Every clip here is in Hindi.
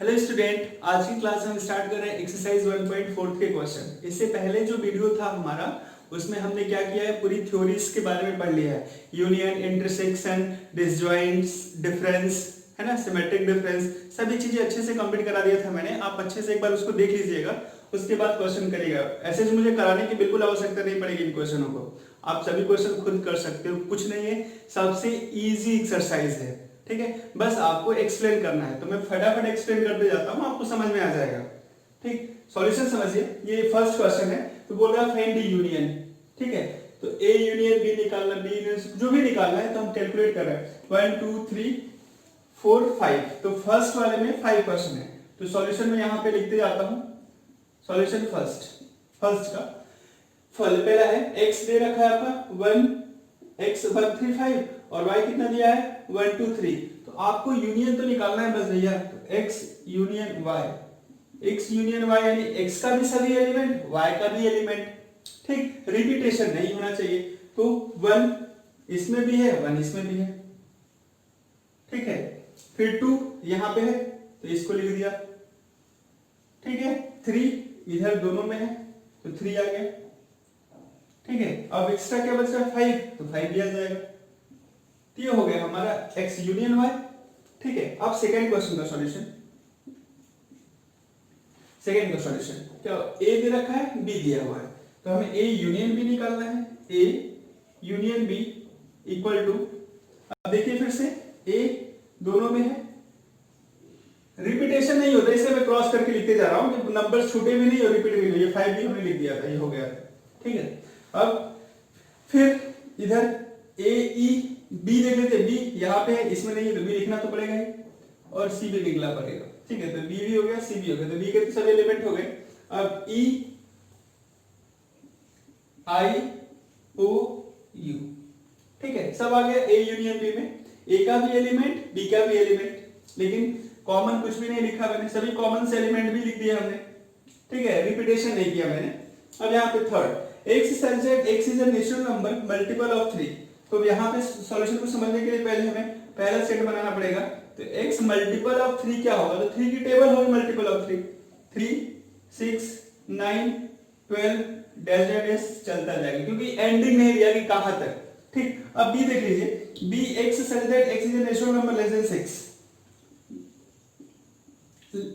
हेलो स्टूडेंट, आज की क्लास हम स्टार्ट कर रहे हैं एक्सरसाइज 1.4 के क्वेश्चन। इससे पहले जो वीडियो था हमारा उसमें हमने क्या किया है, पूरी थ्योरीज के बारे में पढ़ लिया है। यूनियन, इंटरसेक्शन, डिसजॉइंट्स, डिफरेंस, है ना, सिमेट्रिक डिफरेंस, सभी चीजें अच्छे से कंप्लीट करा दिया था मैंने। आप अच्छे से एक बार उसको देख लीजिएगा, उसके बाद क्वेश्चन करिएगा। ऐसे मुझे कराने की बिल्कुल आवश्यकता नहीं पड़ेगी इन क्वेश्चनों को, आप सभी क्वेश्चन खुद कर सकते हो। कुछ नहीं है, सबसे इजी एक्सरसाइज है, ठीक है। बस आपको एक्सप्लेन करना है, तो मैं फटाफट एक्सप्लेन करते जाता हूँ, आपको समझ में आ जाएगा। ठीक, सॉल्यूशन समझिए। ये फर्स्ट क्वेश्चन है, तो बोल रहा है फाइंड यूनियन, ठीक है। तो ए यूनियन बी निकालना, बी यूनियन जो भी निकालना है, तो हम कैलकुलेट कर रहे हैं 1 2 3 4 5। तो फर्स्ट वाले में 5 क्वेश्चन है, तो सॉल्यूशन में यहाँ पे लिखते जाता हूँ। सॉल्यूशन फर्स्ट का फल पहला है, x दे रखा है आपका 1 x 1 3 5 और y कितना दिया है 1 2 3। तो आपको यूनियन तो निकालना है बस भैया। तो x यूनियन y यानी x का भी सभी एलिमेंट, y का भी एलिमेंट, ठीक। रिपीटेशन नहीं होना चाहिए। तो 1 इसमें भी है, 1 इसमें भी है, ठीक है। फिर 2 यहां पे है, तो इसको लिख दिया, ठीक है। 3 इधर दोनों में है, तो 3 आ गया, ठीक है। अब एक्स्ट्रा क्या बच रहा है 5, तो 5 दिया जाएगा। तो ये हो गया हमारा x यूनियन y, ठीक है। अब सेकंड क्वेश्चन का सॉल्यूशन, क्या a दे रखा है, b दिया हुआ है, तो हमें a यूनियन b निकालना है। a union b equal to, अब देखिए फिर से a दोनों में है, रिपीटेशन नहीं होता, इसे मैं क्रॉस करके लिखते जा रहा हूं कि नंबर छूटे भी नहीं और रिपीट भी नहीं। ये 5 भी हमने लिख दिया था, ये हो गया था, ठीक है। अब फिर इधर ए ई बी देख लेते, बी यहाँ पे है, इसमें नहीं है, तो बी लिखना तो पड़ेगा ही, और सी भी निकला पड़ेगा, ठीक है। तो बी भी हो गया, सी भी हो गया, तो बी के तो सभी एलिमेंट हो गए। अब ई आई ओ यू, ठीक है, सब आ गया ए यूनियन बी में। ए का भी एलिमेंट, बी का भी एलिमेंट, लेकिन कॉमन कुछ भी नहीं लिखा मैंने, सभी कॉमन से एलिमेंट भी लिख दिया हमने, ठीक है। रिपीटेशन नहीं किया मैंने। अब यहाँ पे third, x is a natural number multiple of 3। तो यहाँ पे सॉल्यूशन को समझने के लिए पहले हमें पहला सेट बनाना पड़ेगा। तो x मल्टीपल ऑफ 3 क्या होगा, तो 3 की टेबल होगी मल्टीपल ऑफ 3, 3 6 9 12 डैश डैश चलता जाएगा, क्योंकि एंडिंग नहीं दिया कि कहां तक, ठीक। अब b देख लीजिए, b x such that x is a natural number less than 6।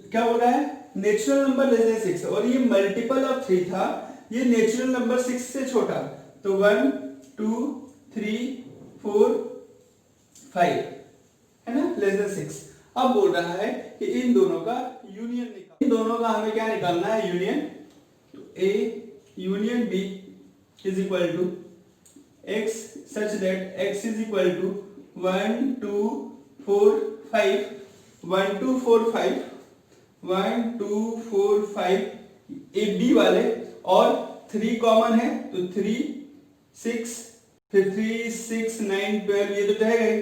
क्या बोल रहा है, नेचुरल नंबर लेस देन 6, और ये मल्टीपल ऑफ 3 था, ये नेचुरल नंबर 6 से छोटा, तो 1 2 3 4 5 है ना, लेस देन 6। अब बोल रहा है कि इन दोनों का यूनियन निकाल, इन दोनों का हमें क्या निकालना है, यूनियन। तो a union b is equal to x such that x is equal to 1 2 4 5 1 2 4 5 1 2 4 5 A B वाले, और 3 कॉमन है, तो 3 6 फिर 3 6 9 12 ये तो रहेगा ही,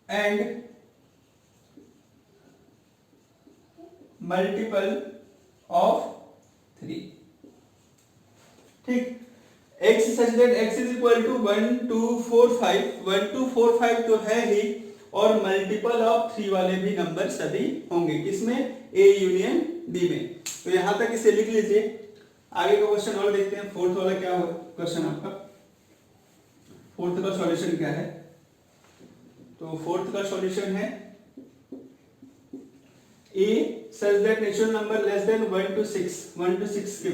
एंड मल्टीपल ऑफ 3, ठीक। x such that x is equal to 1 2 4 5 1 2 4 5 तो है ही, और मल्टीपल ऑफ 3 वाले भी नंबर सभी होंगे, किसमें, a यूनियन b में। तो यहां तक इसे लिख लीजिए। आगे का क्वेश्चन और देखते हैं। फोर्थ वाला क्या होगा क्वेश्चन आपका, फोर्थ का सॉल्यूशन क्या है। तो फोर्थ का सॉल्यूशन है a such that natural number less than 1 to 6 के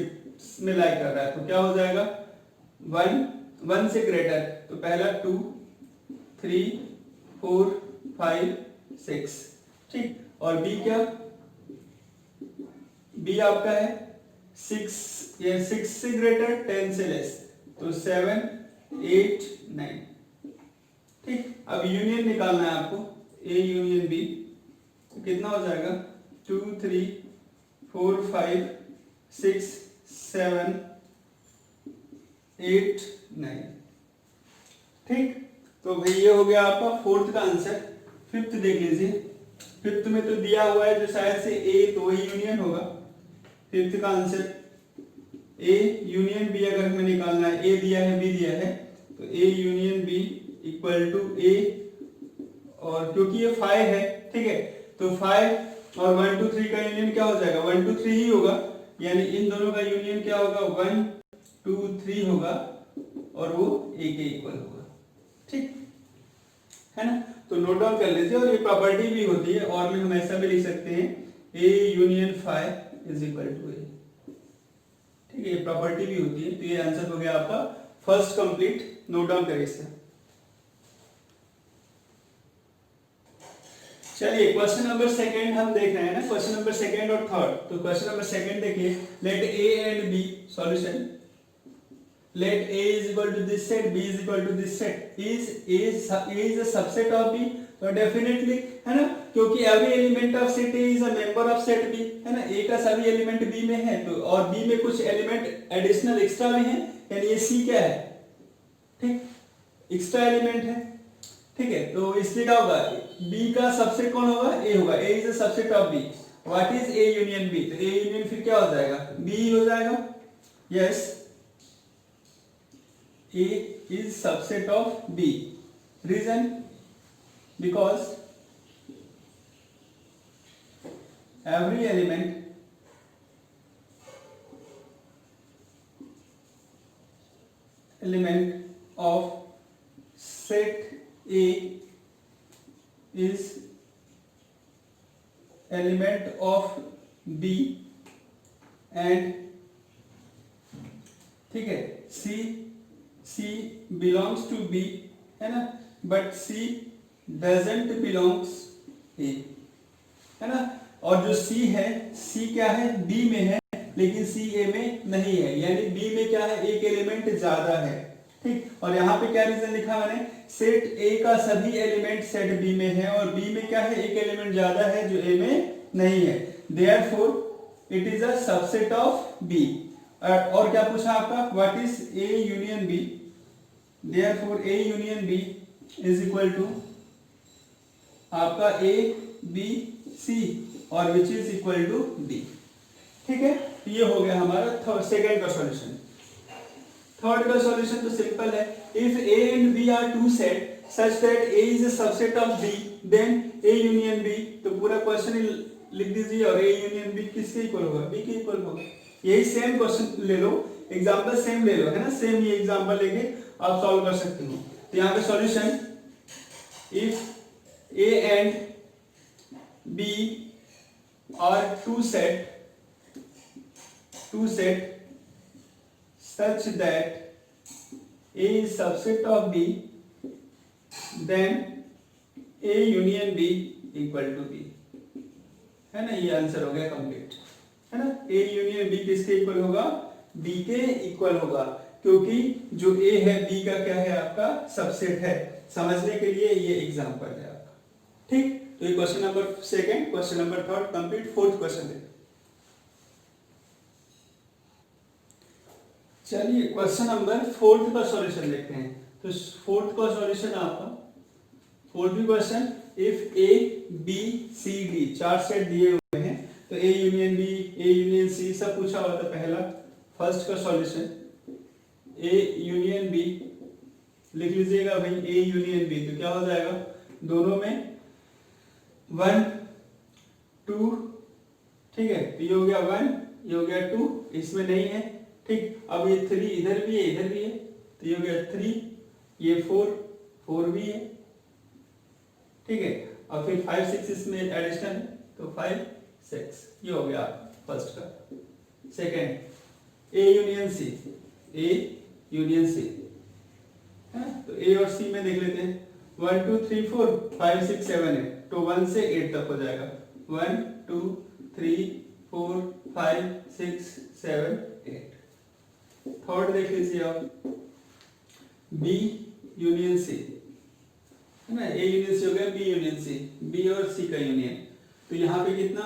में लाई कर रहा है, तो क्या हो जाएगा 1 से ग्रेटर, तो पहला 2 3 4 5 6, ठीक। और b क्या, b आपका है 6, ये 6 से ग्रेटर 10 से लेस, तो 7 8 9, ठीक। अब यूनियन निकालना है आपको, a यूनियन b, तो कितना हो जाएगा 2 3 4 5 6 7 8 9, ठीक। तो भाई ये हो गया आपका फोर्थ का आंसर। फिफ्थ देख लीजिए, फिफ्थ में तो दिया हुआ है जो शायद से ए, तो वही यूनियन होगा। फिफ्थ का आंसर ए यूनियन बी अगर हमें निकालना है, ए दिया है बी दिया है, तो A union B equal to A, और क्योंकि ये 5 है, ठीक है, तो 5 और 1 2 3 का यूनियन क्या हो जाएगा, 1 2 3 ही होगा, यानी इन दोनों का यूनियन क्या होगा, 1 2 3 होगा और वो ए के इक्वल होगा। ठीक है ना, तो नोट डाउन कर लीजिए। और ये प्रॉपर्टी भी होती है, और में हम ऐसा भी लिख सकते हैं A union phi is equal to A. ठीक है, ये प्रॉपर्टी भी होती है। तो ये आंसर हो गया आपका फर्स्ट कंप्लीट। नोट डाउन करिए इसे। चलिए क्वेश्चन नंबर सेकंड हम देख रहे हैं ना, क्वेश्चन नंबर सेकंड और थर्ड। तो क्वेश्चन नंबर सेकंड देखिए, let A and B solution, let a is equal to this set, b is equal to this set, is a subset of b। तो डेफिनेटली है ना, क्योंकि every element of set A is a member of set B, है ना, a का सभी एलिमेंट b में है, तो और b में कुछ एलिमेंट एडिशनल एक्स्ट्रा में है, यानी ये c क्या है, ठीक, एक्स्ट्रा एलिमेंट है। ठीक है, तो इसलिए क्या होगा, b का सबसेट कौन होगा, a होगा, a is a subset of b। What is a union b, तो a यूनियन फिर क्या हो जाएगा, b हो जाएगा। Yes, A is subset of B. Reason? Because every element of set A is element of B and ठीक है C belongs to B, है ना, but C doesn't belongs A, है ना। और जो C है, C क्या है, B में है, लेकिन C A में नहीं है, यानी B में क्या है, एक एलिमेंट ज्यादा है। ठीक, और यहाँ पे क्या रीजन लिखा मैंने, सेट A का सभी एलिमेंट सेट B में है और B में क्या है, एक एलिमेंट ज्यादा है जो A में नहीं है। Therefore it is a subset of B। और क्या पूछा आपका, what is A union B। Therefore A union B is equal to आपका A B C और which is equal to D। ठीक है, ये हो गया हमारा सेकंड का सॉल्यूशन। थर्ड का सॉल्यूशन तो सिंपल है, if A and B are two set such that A is a subset of B then A union B। तो पूरा क्वेश्चन लिख दीजिए और A यूनियन B किसके इक्वल होगा, B के इक्वल होगा। यही सेम क्वेश्चन ले लो, एग्जांपल सेम ले लो, है ना, सेम ये एग्जांपल लेके आप सॉल्व कर सकते हो। तो यहाँ पे solution, if A and B are two set such that A is subset of B then A union B equal to B, है ना, ये आंसर हो गया कंप्लीट, है ना। A यूनियन B किसके इक्वल होगा, B के इक्वल होगा, क्योंकि जो A है B का क्या है, आपका सबसेट है। समझने के लिए ये एग्जांपल है आपका। ठीक, तो ये question number second, question number third complete. Fourth question देखो। चलिए क्वेश्चन नंबर फोर्थ का सॉल्यूशन देखते हैं। तो फोर्थ का सॉल्यूशन आपका, fourth question, if A B C D चार सेट दिए हुए हैं, तो A union B, A union C सब पूछा हुआ था। पहला फर्स्ट का सॉल्यूशन A यूनियन B लिख लीजिएगा भाई, A यूनियन B, तो क्या हो जाएगा, दोनों में 1 2, ठीक है, ये हो गया 1, ये हो गया 2, इसमें नहीं है। ठीक, अब ये 3 इधर भी है, इधर भी है, तो ये हो गया 3, ये 4 भी है, ठीक है, और फिर 5 6 इसमें एडिशन है, तो 5 6, ये हो गया फर्स्ट का। Second A union C, A union C है, तो A और C में देख लेते हैं। 1 2 3 4 5 6 7 8, तो 1 से 8 तक हो जाएगा। 1 2 3 4 5 6 7 8। थर्ड देख लीजिए आप, B यूनियन C, है ना, A यूनियन C हो गया, B यूनियन C, B और C का यूनियन। तो यहाँ पे कितना,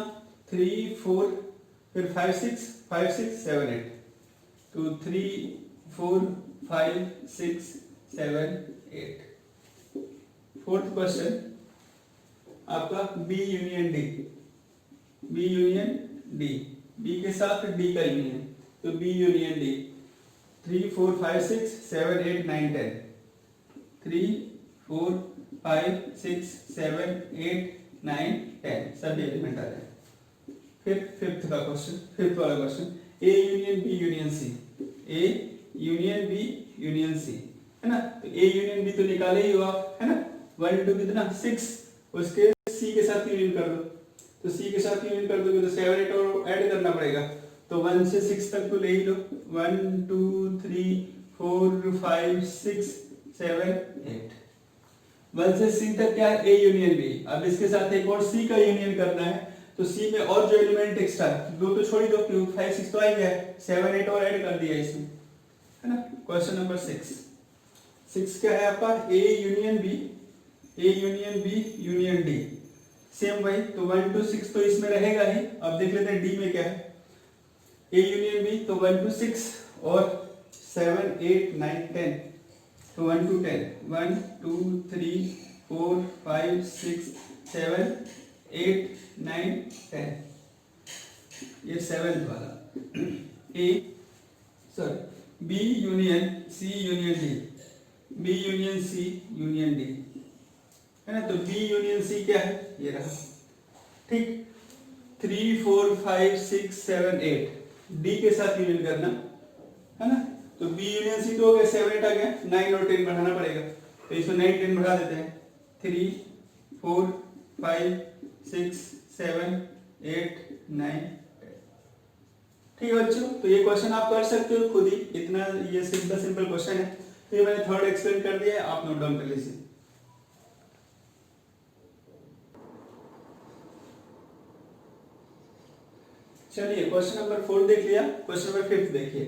3 4 फिर 5 6 7 8, तो 3 4 5 6 7 8। फोर्थ क्वेश्चन आपका B union D, B union D, B के साथ D का यूनियन, तो B यूनियन D। 3 4 5 6 7 8 9 10, 3 4 5 6 7 8 9 10 सभी एलिमेंट आ रहे हैं। फिर फिफ्थ का क्वेश्चन, फिफ्थ वाला question, A union B union C, A union B union C, है ना। तो ए यूनियन बी तो निकाले ही हो आप, है ना। 1 2 कितना 6, उसके सी के साथ यूनियन कर दो, तो सी के साथ यूनियन कर दोगे तो 7 8 और ऐड करना पड़ेगा, तो 1 से 6 तक तो ले ही लो, 1 2 3 4 5 6 7 8, 1 से सी तक क्या है, ए यूनियन बी। अब इसके साथ एक और सी का यूनियन करना है, तो सी में और जो एलिमेंट एक्स्ट्रा, दो तो छोड़ ही दो क्योंकि 5 6 तो आ गया है, 7 8 और ऐड कर दिया इसमें, है ना। क्वेश्चन नंबर 6 क्या है आपका, A union B, A union B union D, same वही, तो 1 2 6 तो इसमें रहेगा ही। अब देख लेते हैं डी में क्या है, ए यूनियन बी तो 1 2 6 और 7 8 9 10, तो 1 2 10, 1 2 3 4 5 6 7 8 9 10, ये 7th वाला, A sorry B union C union D, B union C union D, है ना। तो बी यूनियन सी क्या है, ये रहा, ठीक। 3 4 5 6 7 8 डी के साथ यूनियन करना, है ना। तो बी यूनियन सी तो हो गया, 7 8 आ गया, 9 और 10 बढ़ाना पड़ेगा, तो इसमें 9 10 बढ़ा देते हैं, 3 4 5 6 7 8 9 10, ठीक है बच्चों। तो ये क्वेश्चन आप कर सकते हो खुद ही, इतना ये सिंपल क्वेश्चन है। तो ये मैंने थर्ड एक्सप्लेन कर दिया है, आप नोट डाउन कर लीजिए। चलिए क्वेश्चन नंबर 4 देख लिया, क्वेश्चन नंबर 5 देखिए।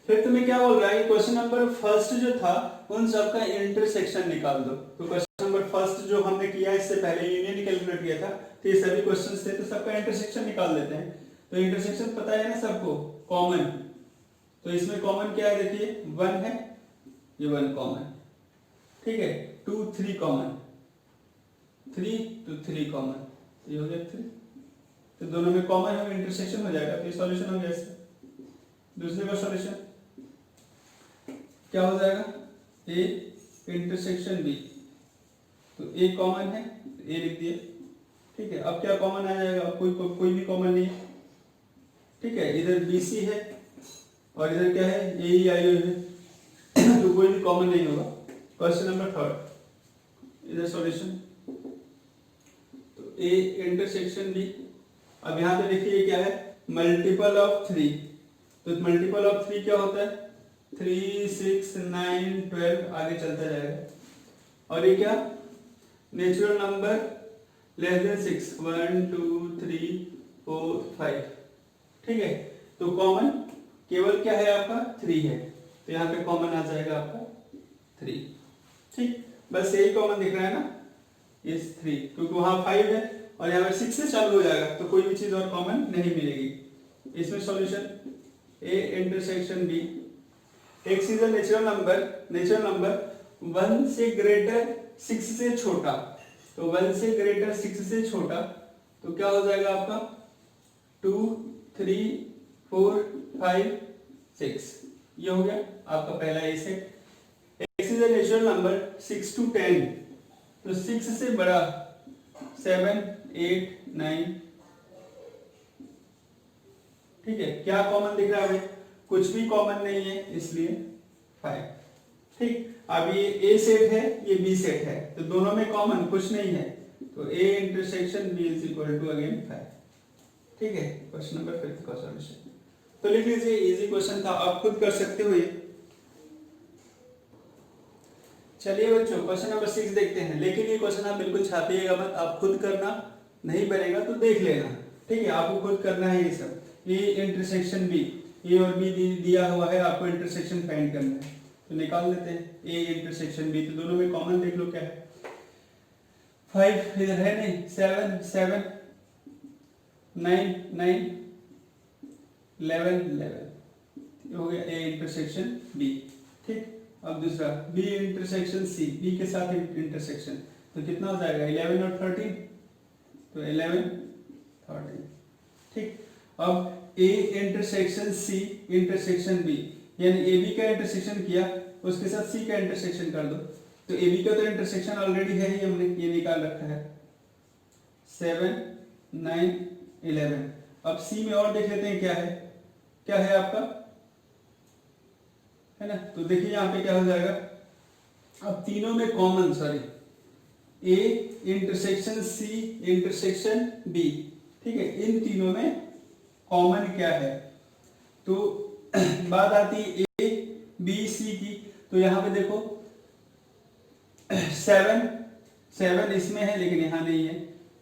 फिफ्थ में क्या बोल रहा है, क्वेश्चन नंबर फर्स्ट जो था उन सब का इंटरसेक्शन निकाल दो। तो क्वेश्चन नंबर फर्स्ट जो हमने किया इससे पहले यूनियन कैलकुलेट किया था, तो ये सभी क्वेश्चंस थे, तो सबका इंटरसेक्शन निकाल देते हैं। तो इंटरसेक्शन पता है ना सबको, कॉमन, तो इसमें कॉमन क्या है, देखिए 1 है, ये 1 कॉमन, ठीक है, 2 3 कॉमन, 3 तो 3 कॉमन, ये हो गया 3, तो दोनों में कॉमन है, इंटरसेक्शन हो जाएगा, तो ये सॉल्यूशन हो गया इसका। दूसरे का सॉल्यूशन क्या हो जाएगा, ए इंटरसेक्शन बी, तो ए कॉमन है, ए लिख दिए, ठीक है। अब क्या कॉमन आ जाएगा, अब कोई भी कॉमन नहीं है, ठीक है। इधर बी सी है और इधर क्या है, ए ई आई है, तो कोई भी कॉमन नहीं होगा। क्वेश्चन नंबर 3, इधर सॉल्यूशन, तो ए इंटरसेक्शन बी। अब यहाँ पे देखिए क्या है, मल्टीपल ऑफ 3, तो मल्टीपल ऑफ 3 क्या होता है, 3 6 9 12 आगे चलता जाएगा। और ये क्या, नेचुरल नंबर लेस देन 6, 1 2 3 4 5, ठीक है। तो कॉमन केवल क्या है आपका, 3 है, तो यहाँ पे कॉमन आ जाएगा आपका 3, ठीक। बस यही कॉमन दिख रहा है ना, ये 3, क्योंकि वहां 5 है और यहाँ पे 6 से चालू हो जाएगा, तो कोई भी चीज और कॉमन नहीं मिलेगी। इसमें solution A intersection B, X is a natural number 1 से ग्रेटर 6 से छोटा, तो 1 से ग्रेटर 6 से छोटा, तो क्या हो जाएगा आपका 2 3 4 5 6, ये हो गया आपका पहला A set. X is a natural number 6 to 10, तो 6 से बड़ा 7 8 9, ठीक है। क्या कॉमन दिख रहा है भाई, कुछ भी कॉमन नहीं है, इसलिए 5, ठीक। अब ये ए सेट है, ये बी सेट है, तो दोनों में कॉमन कुछ नहीं है, तो A intersection B is equal to again 5, ठीक है। क्वेश्चन नंबर 5 का सॉल्यूशन तो लिख लीजिए, इजी क्वेश्चन था, आप खुद कर सकते हो ये। चलिए बच्चों क्वेश्चन नंबर 6 देखते हैं, लेकिन ये क्वेश्चन आप बिल्कुल छापिएगा मत, आप खुद करना, नहीं बनेगा तो देख लेना, ठीक है। आपको खुद करना है ये सब। ए इंटरसेक्शन बी, ए और बी दिया हुआ है, आपको इंटरसेक्शन फाइंड करना है, तो निकाल लेते हैं ए इंटरसेक्शन बी। तो दोनों में कॉमन देख लो क्या है, 5 इधर है नहीं, 7 7 9 9 11 11, हो गया ए इंटरसेक्शन बी, ठीक। अब दूसरा बी इंटरसेक्शन सी, बी के साथ इंटरसेक्शन, तो कितना हो जाएगा 11 और 13, तो 11 13, ठीक। अब A intersection C intersection B, यानी ए बी का इंटरसेक्शन किया, उसके साथ सी का इंटरसेक्शन कर दो, तो ए बी का तो इंटरसेक्शन ऑलरेडी है ही, हमने ये निकाल रखा है 7 9 11। अब सी में और देख लेते हैं क्या है आपका, है ना। तो देखिए यहाँ पे क्या हो जाएगा, अब तीनों में common, sorry, A intersection C intersection B, ठीक है, इन तीनों में कॉमन क्या है। तो बात आती है ए बी सी की, तो यहाँ पे देखो 7 इसमें है लेकिन यहाँ नहीं है,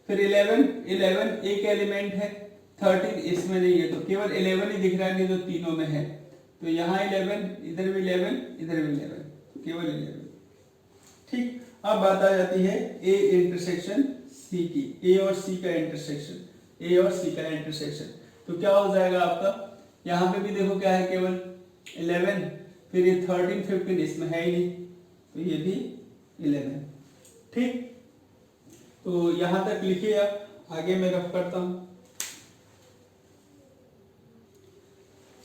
फिर 11 एक एलिमेंट है, 13 इसमें नहीं है, तो केवल 11 ही दिख रहा है, नहीं तो तीनों में है। तो यहाँ 11, इधर भी 11, इधर भी 11, केवल 11। ठीक, अब बात आ जाती है ए इंटरसेक्शन सी की, ए और सी का इंटरसेक्शन। तो क्या हो जाएगा आपका, यहाँ पे भी देखो क्या है, केवल 11, फिर ये 13 15 इसमें है ही नहीं, तो ये भी 11। ठीक, तो यहां तक लिखिए, आप आगे मैं रफ करता हूं।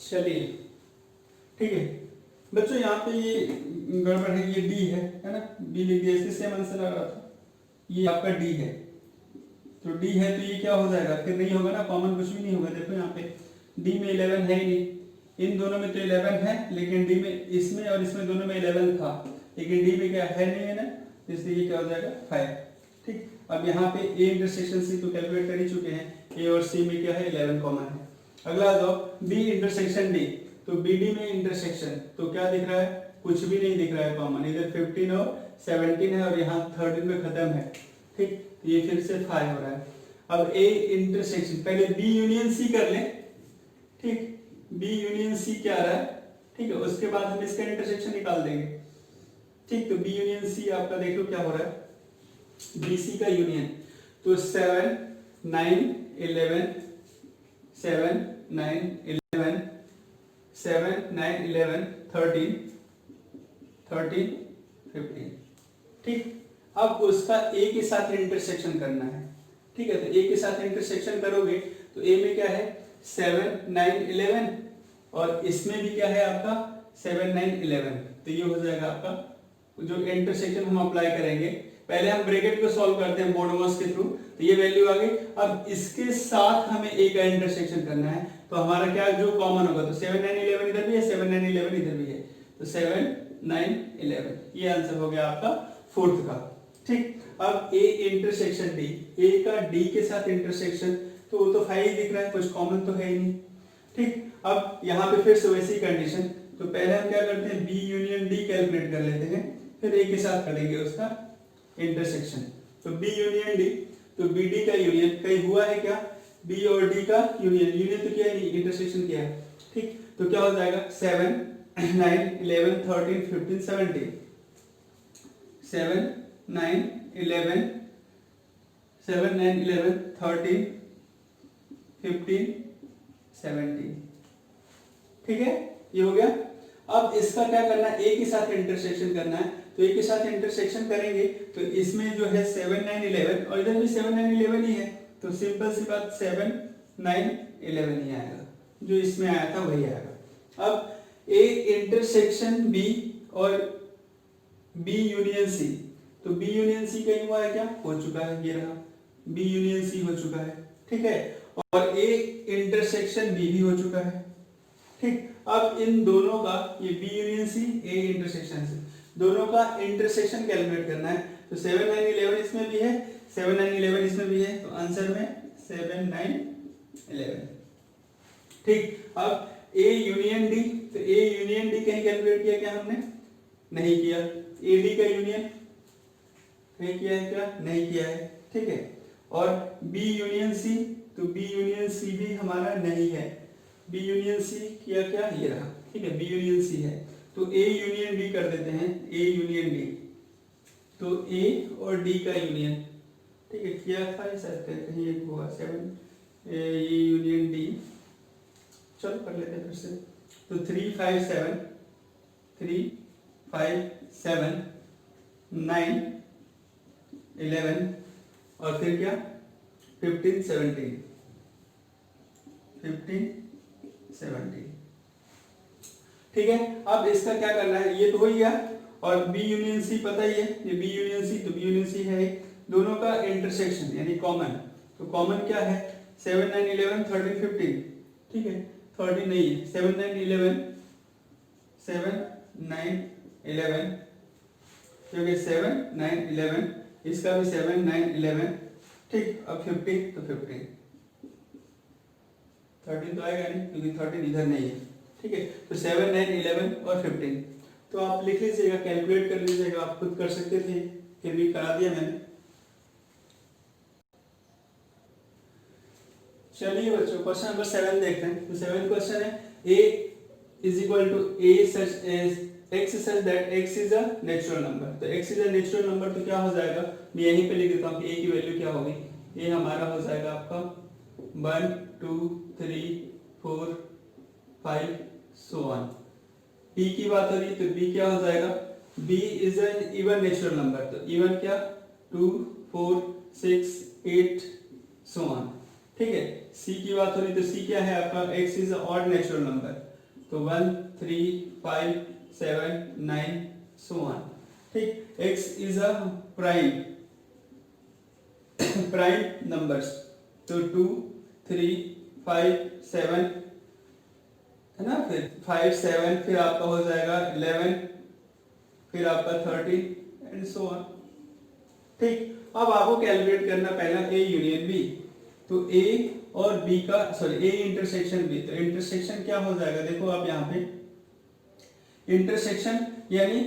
चलिए ठीक है बच्चों, यहाँ पे ये गड़बड़ है, ये डी है ना, बी लिख दिया, इसके सेम आंसर आ रहा था, ये आपका डी है। तो डी है तो ये क्या हो जाएगा, फिर नहीं होगा ना, कॉमन कुछ भी नहीं होगा। देखो यहाँ पे डी में 11 है ही नहीं, इन दोनों में तो 11 है, लेकिन डी में, इसमें और इसमें दोनों में 11 था, लेकिन डी में क्या है नहीं है ना, इसलिए ये क्या हो जाएगा 5। ठीक, अब यहाँ पे ए इंटरसेक्शन सी तो कैलकुलेट कर ही चुके हैं, ए और सी में क्या है 11 कॉमन है। अगला आ जाओ बी इंटरसेक्शन डी, तो बी डी में इंटरसेक्शन, तो क्या दिख रहा है, कुछ भी नहीं दिख रहा है कॉमन, इधर 15 और 17 है और यहाँ 13 में खत्म है। ठीक, तो ये फिर से 5 हो रहा है। अब ए इंटरसेक्शन, पहले बी यूनियन सी कर ले, ठीक, बी यूनियन सी क्या आ रहा है, ठीक है, उसके बाद हम इसका इंटरसेक्शन निकाल देंगे। ठीक, तो बी यूनियन सी आपका देख लो क्या हो रहा है, बी सी का यूनियन, तो 7 9 11 7 9 11 7 9 11 13 13 15। ठीक, अब उसका ए के साथ इंटरसेक्शन करना है। ठीक है, तो ए के साथ इंटरसेक्शन करोगे तो ए में क्या है 7 9 11 और इसमें भी क्या है आपका 7 9 11, तो ये हो जाएगा आपका जो इंटरसेक्शन हम अप्लाई करेंगे। पहले हम ब्रैकेट को सॉल्व करते हैं मोडोमॉस के थ्रू, तो ये वैल्यू आ गई। अब इसके साथ हमें ए का इंटरसेक्शन करना है, तो हमारा क्या जो कॉमन होगा, तो 7 9 11 इधर भी है, 7 9 11 इधर भी है, तो 7 9 11, ये आंसर हो गया आपका फोर्थ का। ठीक, अब ए इंटरसेक्शन डी, ए का डी के साथ इंटरसेक्शन, तो वो तो 5 दिख रहा है, कुछ कॉमन तो है ही नहीं। ठीक, अब यहाँ पे फिर से वैसी कंडीशन, तो पहले हम क्या करते हैं बी यूनियन डी कैलकुलेट कर लेते हैं, फिर ए के साथ करेंगे उसका इंटरसेक्शन। तो बी यूनियन डी, तो बी डी का यूनियन, कहीं हुआ है क्या, बी और डी का यूनियन तो किया नहीं, इंटरसेक्शन किया है। ठीक, तो क्या हो जाएगा 7 9 11 13 15 17, 7 9 11 7 9 11 13 15 17। ठीक है, ये हो गया। अब इसका क्या करना है, ए के साथ इंटरसेक्शन करना है, तो ए के साथ इंटरसेक्शन करेंगे तो इसमें जो है 7 9 11 और इधर भी 7 9 11 ही है, तो सिंपल सी बात 7 9 11 ही आएगा, जो इसमें आया था वही आएगा। अब ए इंटरसेक्शन बी और बी यूनियन सी, तो बी यूनियन सी कहीं हुआ है क्या, हो चुका है, ये रहा बी यूनियन सी हो चुका है। ठीक है, और ए इंटरसेक्शन बी भी हो चुका है। ठीक, अब इन दोनों का, ये B union C A intersection C, दोनों का इंटरसेक्शन कैलकुलेट करना है, तो 7 9 11 इसमें भी है, 7 9 11 इसमें भी है, तो आंसर में 7 9 11। ठीक, अब ए यूनियन डी, तो ए यूनियन डी कहीं कैलकुलेट किया क्या हमने, नहीं किया। ए डी का यूनियन कहीं किया है क्या, नहीं किया है। ठीक है, और बी यूनियन सी, तो बी यूनियन सी भी हमारा नहीं है, बी यूनियन सी किया क्या, ये रहा। ठीक है, बी यूनियन सी है, तो ए यूनियन डी कर देते हैं, ए यूनियन डी, तो ए और डी का यूनियन, ठीक है, किया था शायद कहीं एक हुआ 7 ए यूनियन डी, चलो कर लेते हैं फिर से। तो 3 5 7 3 5 7 9 11 और फिर क्या 15 17 15 17। ठीक है, अब इसका क्या करना है, ये तो हो ही गया, और बी यूनियन सी पता ही है, ये बी यूनियन सी, तो बी यूनियन सी है, दोनों का इंटरसेक्शन यानी कॉमन, तो कॉमन क्या है, 7 9 11 13 15, ठीक है 13 नहीं है, 7 9 11 7 9 11, क्योंकि 7 9 11, इसका भी 7 9 11, ठीक। अब 15 तो 15, 13 तो आएगा नहीं क्योंकि 13 इधर नहीं है, ठीक है। तो 7 9 11 और 15, तो आप लिख लीजिएगा, कैलकुलेट कर लीजिएगा, आप खुद कर सकते थे, फिर भी करा दिया मैंने। चलिए बच्चों, क्वेश्चन नंबर 7 देखते हैं। तो 7 क्वेश्चन है, a is equal to a such as x such that x is a natural number. तो x is a natural number तो क्या हो जाएगा, मैं यहीं पे लिख देता हूँ कि a की वैल्यू क्या होगी। a हमारा हो जाएगा आपका 1 2 3 4 5 so on। b की बात हो रही है तो b क्या हो जाएगा, b is an even natural number, तो इवन क्या 2 4 6 8 so on, ठीक है। c की बात हो रही तो c क्या है आपका, x is a odd natural number, तो 1 3 5 7 9 so on, ठीक। x is a prime prime numbers, तो 2 3 5 7 है ना, फिर 5 7, फिर आपका हो जाएगा 11, फिर आपका 13 एंड सो ऑन, ठीक। अब आपको कैलकुलेट करना पहला a यूनियन b, तो a और b का सॉरी a इंटरसेक्शन b, तो इंटरसेक्शन क्या हो जाएगा, देखो आप यहाँ पे इंटरसेक्शन यानी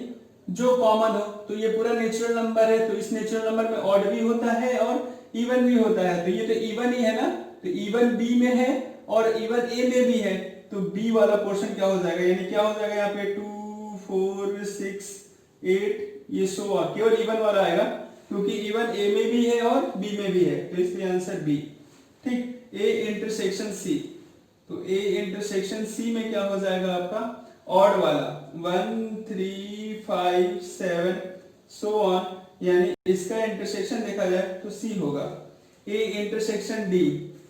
जो कॉमन हो, तो ये पूरा नेचुरल नंबर है, तो इस नेचुरल नंबर में ऑड भी होता है और इवन भी होता है, तो ये तो इवन ही है ना, तो इवन b में है और इवन a में भी है, तो b वाला पोर्शन क्या हो जाएगा, यानी क्या हो जाएगा यहाँ पे 2 4 6 8 ये सो ऑन, केवल इवन वाला आएगा क्योंकि इवन a में भी है और b में भी है, तो इसलिए आंसर b, ठीक। a इंटरसेक्शन c, तो a इंटरसेक्शन c में क्या हो जाएगा आपका ऑड वाला 1 3 5 7 सो ऑन, यानी इसका इंटरसेक्शन देखा जाए तो c होगा। a इंटरसेक्शन d,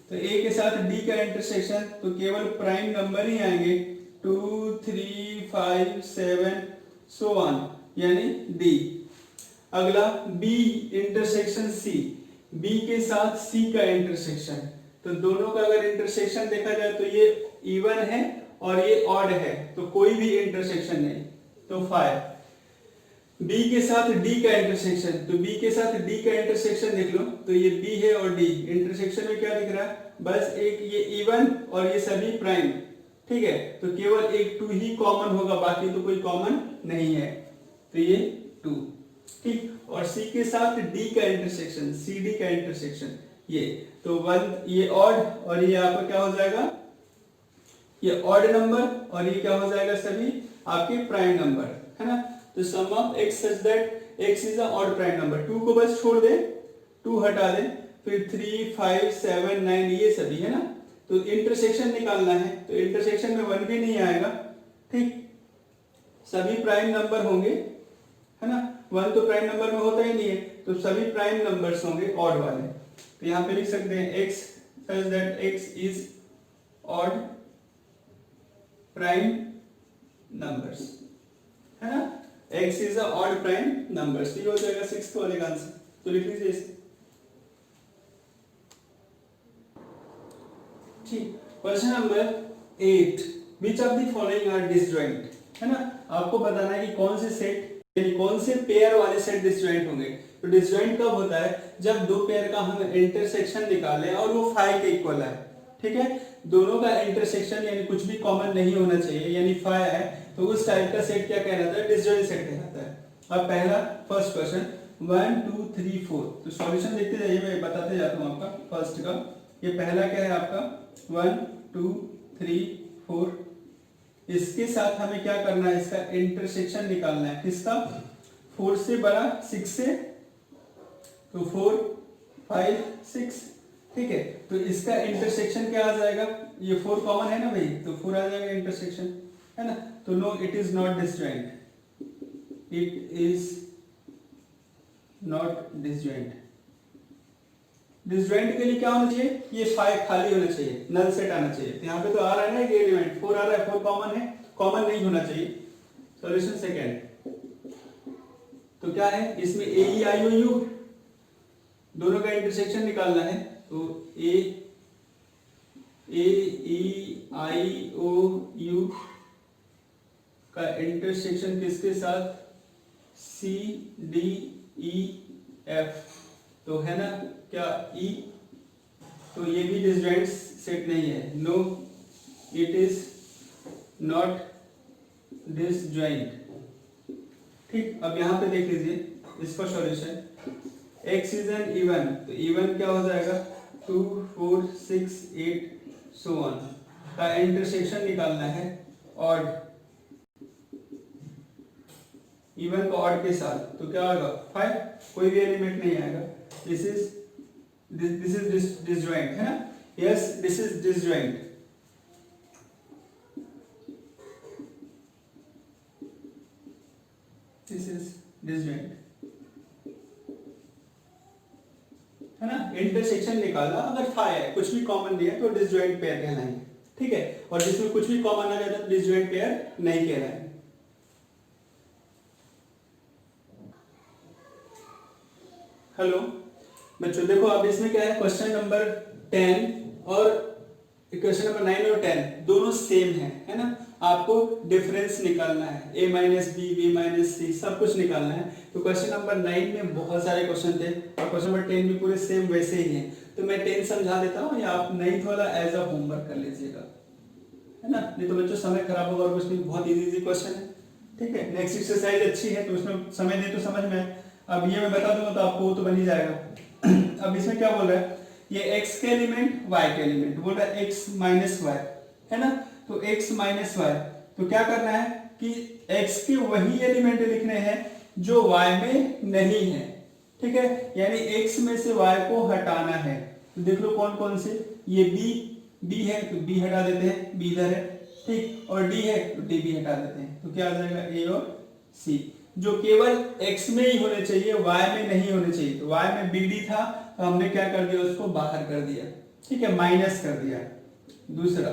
तो a के साथ d का इंटरसेक्शन तो केवल प्राइम नंबर ही आएंगे 2 3 5 7 सो ऑन, यानी d। अगला b इंटरसेक्शन c, b के साथ c का इंटरसेक्शन, तो दोनों का अगर इंटरसेक्शन देखा जाए तो ये इवन है और ये ऑड है, तो कोई भी इंटरसेक्शन नहीं, तो 5। b के साथ d का इंटरसेक्शन, तो b के साथ d का इंटरसेक्शन देख लो, तो ये b है और d, इंटरसेक्शन में क्या दिख रहा है, बस एक ये इवन और ये सभी प्राइम, ठीक है, तो केवल एक 2 ही कॉमन होगा, बाकी तो कोई कॉमन नहीं है, तो ये 2, ठीक। और c के साथ d का इंटरसेक्शन, cd का इंटरसेक्शन ये, तो 1 ये ऑड और ये आपका क्या हो जाएगा, ये ऑड नंबर और ये क्या हो जाएगा सभी आपके प्राइम नंबर, है ना। तो sum of x such that x is a odd prime number, 2 को बस छोड़ दे, 2 हटा दे, फिर 3 5 7 9 ये सभी है ना, तो इंटरसेक्शन निकालना है, तो इंटरसेक्शन में 1 भी नहीं आएगा, ठीक, सभी प्राइम नंबर होंगे, है ना, 1 तो प्राइम नंबर में होता ही नहीं है, तो सभी प्राइम नंबर्स होंगे ऑड वाले, तो यहाँ पे लिख सकते हैं x such that x is odd prime numbers, है ना, x is a odd prime numbers, ये हो जाएगा 6th वाले का आंसर, तो लिख लीजिए इसे, ठीक। Question number 8, which of the following are disjoint, है ना, आपको बताना है कि कौन से सेट यानी कौन से पेयर वाले सेट डिसजॉइंट होंगे। तो डिसजॉइंट कब होता है, जब दो पेयर का हम इंटरसेक्शन निकालें और वो 5 के इक्वल है, ठीक है, दोनों का इंटरसेक्शन यानी कुछ भी कॉमन नहीं होना चाहिए, यानी 5 है, तो उस टाइप का सेट क्या कहलाता है, डिसजॉइंट सेट कहलाता है। अब पहला फर्स्ट क्वेश्चन 1 2 3 4, तो सॉल्यूशन देखते जाइए, मैं बताते जाता हूँ आपका फर्स्ट का। ये पहला क्या है आपका 1 2 3 4, इसके साथ हमें क्या करना है, इसका इंटरसेक्शन निकालना है, किसका, 4 से बड़ा 6 से, तो 4 5 6, ठीक है, तो इसका इंटरसेक्शन क्या आ जाएगा, ये 4 कॉमन है ना भाई, तो 4 आ जाएगा इंटरसेक्शन, है ना, तो no it is not disjoint, it is not disjoint. Disjoint के लिए क्या होना चाहिए, ये 5 खाली होना चाहिए, नल सेट आना चाहिए, तो यहाँ पे तो आ रहा है ना एक एलिमेंट 4 आ रहा है, 4 कॉमन है, कॉमन नहीं होना चाहिए। सॉल्यूशन सेकंड, तो क्या है इसमें ए आई ओ यू दोनों का इंटरसेक्शन निकालना है, तो ए ए ई आई ओ यू का इंटरसेक्शन किसके साथ, सी डी ई एफ, तो है ना क्या ई, तो ये भी डिसजॉइंट सेट नहीं है, no it is not disjoint. ठीक, अब यहाँ पे देख लीजिए इसका solution, x is an even, तो इवन क्या हो जाएगा 2 4 6 8 सो ऑन का इंटरसेक्शन निकालना है ऑड, इवन को ऑड के साथ, तो क्या होगा 5, कोई भी एलिमेंट नहीं आएगा, दिस इज डिसजॉइंट है ना, yes this is disjoint. This is disjoint है ना, इंटरसेक्शन निकाला, अगर था है कुछ भी कॉमन नहीं है तो डिसजॉइंट पेयर कहलाएंगे, ठीक है, और जिसमें कुछ भी कॉमन आ जाता है तो डिसजॉइंट पेयर नहीं कहलाएंगे। हेलो बच्चों, देखो अब इसमें क्या है, क्वेश्चन नंबर 10 और क्वेश्चन नंबर 9 और 10 दोनों सेम है ना, आपको डिफरेंस निकालना है, a minus B, b minus C, सब कुछ निकालना है। तो क्वेश्चन नंबर 9 में बहुत सारे क्वेश्चन थे और क्वेश्चन नंबर 10 भी पूरे सेम वैसे ही हैं, तो मैं 10 समझा देता हूँ या आप 9 वाला एज अ होमवर्क कर लीजिएगा, है ना, नहीं तो बच्चों समय खराब होगा, और कुछ नहीं, बहुत इजी क्वेश्चन है, ठीक है। नेक्स्ट एक्सरसाइज अच्छी है तो उसमें समय दे तो समझ में, अब ये मैं बता दूंगा तो आपको तो बन ही जाएगा। अब इसमें क्या बोल रहा है, ये x के एलिमेंट y के एलिमेंट, बोल रहा है x माइनस वाई, है ना, तो x माइनस वाई, तो क्या करना है कि x के वही एलिमेंट लिखने हैं जो y में नहीं है, ठीक है, यानी x में से y को हटाना है, तो देख लो कौन कौन से, ये b है तो b हटा देते हैं, b इधर है, ठीक, और d है तो d भी हटा देते हैं, तो क्या आ जाएगा a और c, जो केवल x में ही होने चाहिए, y में नहीं होने चाहिए, तो y में bd था तो हमने क्या कर दिया, उसको बाहर कर दिया, ठीक है, माइनस कर दिया। दूसरा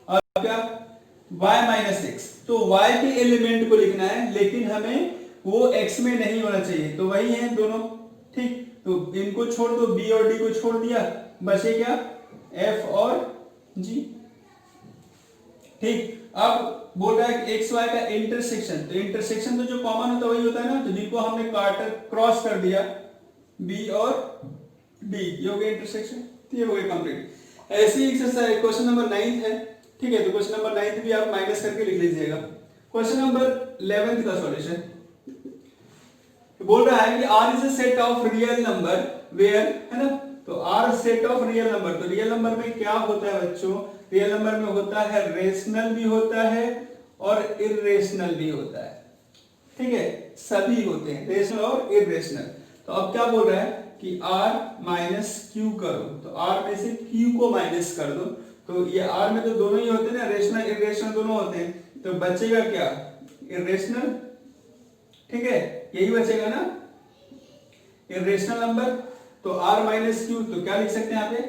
अब क्या, y माइनस एक्स, तो y के एलिमेंट को लिखना है लेकिन हमें वो x में नहीं होना चाहिए, तो वही है दोनों, ठीक, तो इनको छोड़ दो, b और d को छोड़ दिया, बचे क्या f और g, ठीक। अब बोल रहा है कि एक्स वाई का इंटरसेक्शन, तो इंटरसेक्शन तो जो कॉमन होता है वही होता है ना, तो जिनको हमने काट क्रॉस कर दिया बी और डी, ये हो गया इंटरसेक्शन, तो ये हो गया कंप्लीट। ऐसी एक्सरसाइज क्वेश्चन नंबर 9 है, ठीक है, तो क्वेश्चन नंबर 9 भी आप माइनस करके लिख लीजिएगा। क्वेश्चन नंबर 11 का सॉल्यूशन बोल रहा है कि R is a set of real number where, है ना, तो R set of real number, तो रियल नंबर में क्या होता है बच्चों, रियल नंबर में होता है रेशनल भी होता है और इर्रेशनल भी होता है, ठीक है, सभी होते हैं रेशनल और इर्रेशनल। तो अब क्या बोल रहा है कि r माइनस क्यू करो, तो r में से q को माइनस कर दो, तो ये r में तो दोनों ही होते हैं ना, रेशनल इर्रेशनल दोनों होते हैं, तो बचेगा क्या इर्रेशनल, ठीक है, यही बचेगा ना इर्रेशनल नंबर, तो r माइनस क्यू, तो क्या लिख सकते हैं यहाँ पे,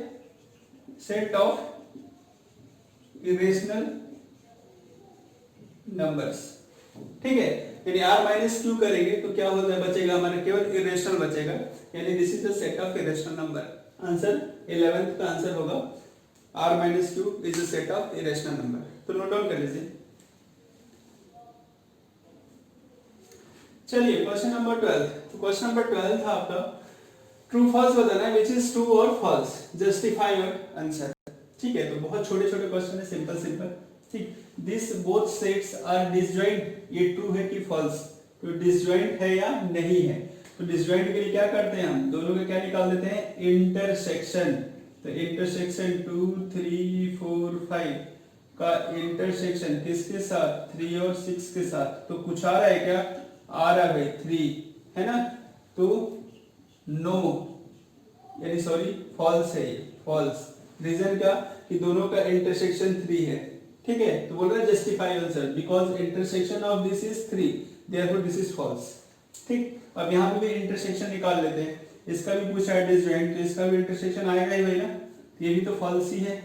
सेट ऑफ इरेशनल नंबर्स, ठीक है, यानी r माइनस क्यू करेंगे तो क्या होता है, बचेगा हमारा केवल इरेशनल बचेगा, यानी this is the set of irrational number. Answer 11th का आंसर होगा r minus Q is the set of irrational number, तो नोट डाउन कर लीजिए। चलिए क्वेश्चन नंबर 12, तो क्वेश्चन नंबर 12 था आपका ट्रू फॉल्स बताना है, विच इज ट्रू और फॉल्स, जस्टिफाई योर आंसर, ठीक है, तो बहुत छोटे छोटे क्वेश्चन है, सिंपल सिंपल, ठीक। This both sets are disjoint, ये ट्रू है कि फॉल्स, तो डिसजॉइंट है या नहीं है, तो डिसजॉइंट के लिए क्या करते हैं हम, दोनों का क्या निकाल देते हैं, इंटरसेक्शन, तो इंटरसेक्शन 2 3 4 5 का इंटरसेक्शन किसके साथ, 3 और 6 के साथ, तो कुछ आ रहा है क्या, आ रहा है 3, है ना, तो नो, यानी सॉरी फॉल्स है, ये फॉल्स, रीजन क्या कि दोनों का इंटरसेक्शन 3 है, ठीक है, तो बोल रहा है justify answer because intersection of this is 3 therefore this is false, ठीक। अब यहाँ पे भी इंटरसेक्शन निकाल लेते हैं, इसका भी पूछा है डिसजॉइंट, तो इसका भी इंटरसेक्शन आएगा ही भाई ना, ये भी तो फॉल्स ही है,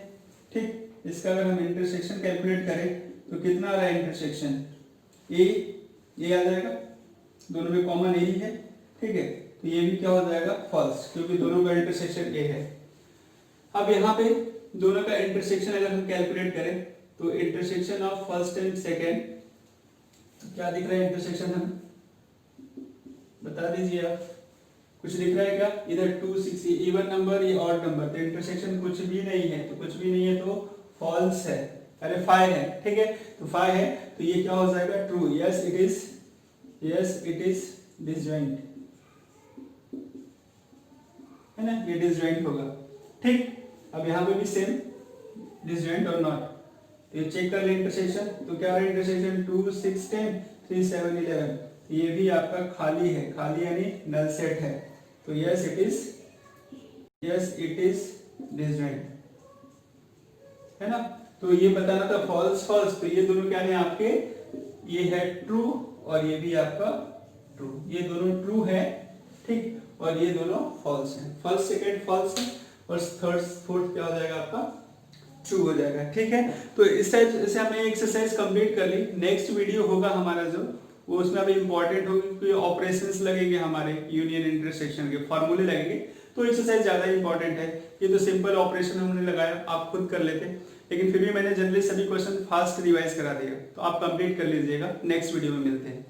ठीक। इसका अगर हम इंटरसेक्शन कैलकुलेट करें तो कितना आ रहा है इंटरसेक्शन, ए आ जाएगा, दोनों में कॉमन यही है, ठीक है, तो ये भी क्या हो जाएगा फॉल्स, क्योंकि दोनों का इंटरसेक्शन ए है। अब यहाँ पे दोनों का इंटरसेक्शन अगर हम कैलकुलेट करें तो intersection of first and second, तो क्या दिख रहा है इंटरसेक्शन हमें, बता दीजिए आप, कुछ दिख रहा है क्या? इधर 2 6 इवन नंबर, ये ऑड नंबर, तो इंटरसेक्शन कुछ भी नहीं है, तो कुछ भी नहीं है तो फॉल्स है, अरे 5 है, ठीक है, तो 5 है तो ये क्या हो जाएगा? True. Yes it is disjoint, है ना, ये डिसजॉइंट होगा, ठीक। अब यहाँ पे भी सेम, डिसजॉइंट और नॉट, तो ये चेक कर ले इंटरसेक्शन, तो क्या है इंटरसेक्शन 2 6 10 3 7 11, ये भी आपका खाली है, खाली यानी नल सेट है, तो यस इट इज डिसजॉइंट, है ना। तो ये बताना था फॉल्स फॉल्स, तो ये दोनों क्या है आपके, ये है ट्रू और ये भी आपका ट्रू, ये दोनों ट्रू है, ठीक, और ये दोनों फॉल्स हैं, फर्स्ट सेकंड फॉल्स है और थर्ड फोर्थ क्या हो जाएगा आपका? ट्रू हो जाएगा, ठीक है। तो इस टाइप से हमने एक्सरसाइज कंप्लीट कर ली। नेक्स्ट वीडियो होगा हमारा जो, वो उसमें अभी इंपॉर्टेंट होगी क्योंकि ऑपरेशंस लगेंगे हमारे, यूनियन इंटरसेक्शन के फॉर्मूले लगेंगे, तो एक्सरसाइज ज्यादा इंपॉर्टेंट है। ये तो सिंपल ऑपरेशन हमने लगाया, आप खुद कर लेते, लेकिन फिर भी मैंने जनरली सभी क्वेश्चन फास्ट रिवाइज करा दिया, तो आप कंप्लीट कर लीजिएगा। नेक्स्ट वीडियो में मिलते हैं।